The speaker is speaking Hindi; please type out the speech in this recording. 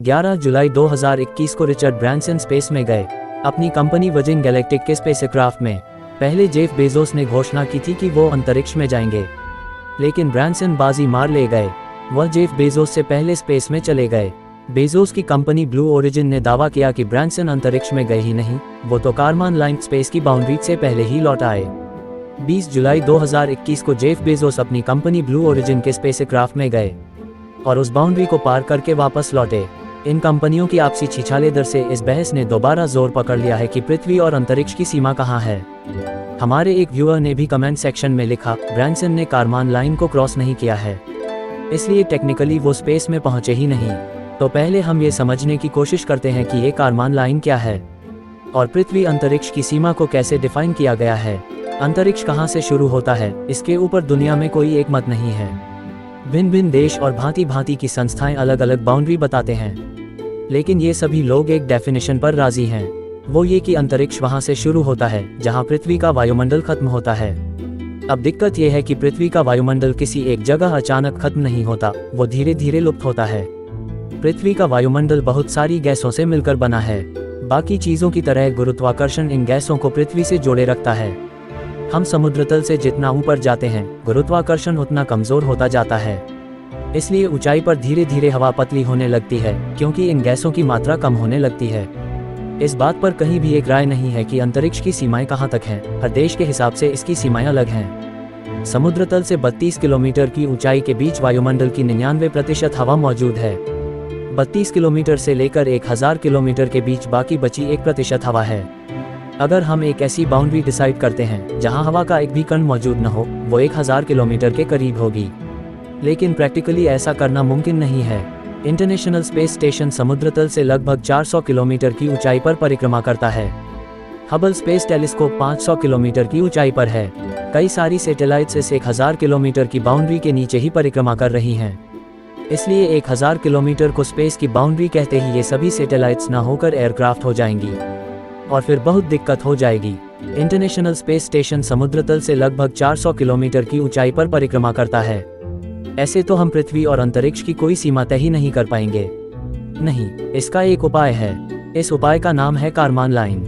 11 जुलाई 2021 को रिचर्ड ब्रांसन स्पेस में गए अपनी कंपनी वर्जिन गैलेक्टिक के स्पेसक्राफ्ट में। पहले जेफ बेजोस ने घोषणा की थी कि वो अंतरिक्ष में जाएंगे, लेकिन ब्रांसन बाजी मार ले गए। वह जेफ बेजोस से पहले स्पेस में चले गए। बेजोस की कंपनी ब्लू ओरिजिन ने दावा किया कि ब्रांसन अंतरिक्ष में गए ही नहीं, वो तो कारमान लाइन स्पेस की बाउंड्री से पहले ही लौट आए। 20 जुलाई 2021 को जेफ बेजोस अपनी कंपनी ब्लू ओरिजिन के स्पेसक्राफ्ट में गए और उस बाउंड्री को पार करके वापस लौटे। इन कंपनियों की आपसी छिछालेदर से इस बहस ने दोबारा जोर पकड़ लिया है कि पृथ्वी और अंतरिक्ष की सीमा कहाँ है। हमारे एक व्यूअर ने भी कमेंट सेक्शन में लिखा, ब्रांसन ने कारमान लाइन को क्रॉस नहीं किया है, इसलिए टेक्निकली वो स्पेस में पहुंचे ही नहीं। तो पहले हम ये समझने की कोशिश करते हैं कि ये कारमान लाइन क्या है और पृथ्वी अंतरिक्ष की सीमा को कैसे डिफाइन किया गया है। अंतरिक्ष कहाँ से शुरू होता है, इसके ऊपर दुनिया में कोई एक मत नहीं है। भिन्न भिन्न देश और भांति भांति की संस्थाएं अलग अलग बाउंड्री बताते हैं, लेकिन ये सभी लोग एक डेफिनेशन पर राजी हैं, वो ये कि अंतरिक्ष वहाँ से शुरू होता है जहाँ पृथ्वी का वायुमंडल खत्म होता है। अब दिक्कत यह है कि पृथ्वी का वायुमंडल किसी एक जगह अचानक खत्म नहीं होता, वो धीरे धीरे लुप्त होता है। पृथ्वी का वायुमंडल बहुत सारी गैसों से मिलकर बना है। बाकी चीज़ों की तरह गुरुत्वाकर्षण इन गैसों को पृथ्वी से जोड़े रखता है। हम समुद्र तल से जितना ऊपर जाते हैं, गुरुत्वाकर्षण उतना कमजोर होता जाता है। इसलिए ऊंचाई पर धीरे धीरे हवा पतली होने लगती है, क्योंकि इन गैसों की मात्रा कम होने लगती है। इस बात पर कहीं भी एक राय नहीं है कि अंतरिक्ष की सीमाएं कहाँ तक हैं। हर देश के हिसाब से इसकी सीमाएं अलग हैं। समुद्र तल से 32 किलोमीटर की ऊंचाई के बीच वायुमंडल की 99% हवा मौजूद है। 32 किलोमीटर से लेकर 1000 किलोमीटर के बीच बाकी बची 1% हवा है। अगर हम एक ऐसी बाउंड्री डिसाइड करते हैं जहां हवा का एक भी कण मौजूद न हो, वो 1000 किलोमीटर के करीब होगी, लेकिन प्रैक्टिकली ऐसा करना मुमकिन नहीं है। इंटरनेशनल स्पेस स्टेशन समुद्र तल से लगभग 400 किलोमीटर की ऊंचाई पर परिक्रमा करता है। हबल स्पेस टेलीस्कोप 500 किलोमीटर की ऊंचाई पर है। कई सारी सैटेलाइट्स इस 1000 किलोमीटर की बाउंड्री के नीचे ही परिक्रमा कर रही हैं। इसलिए 1000 किलोमीटर को स्पेस की बाउंड्री कहते ही ये सभी सैटेलाइट्स ना होकर एयरक्राफ्ट हो जाएंगी और फिर बहुत दिक्कत हो जाएगी। इंटरनेशनल स्पेस स्टेशन समुद्र तल से लगभग 400 किलोमीटर की ऊंचाई पर परिक्रमा करता है। ऐसे तो हम पृथ्वी और अंतरिक्ष की कोई सीमा तय ही नहीं कर पाएंगे। नहीं, इसका एक उपाय है। इस उपाय का नाम है कारमान लाइन।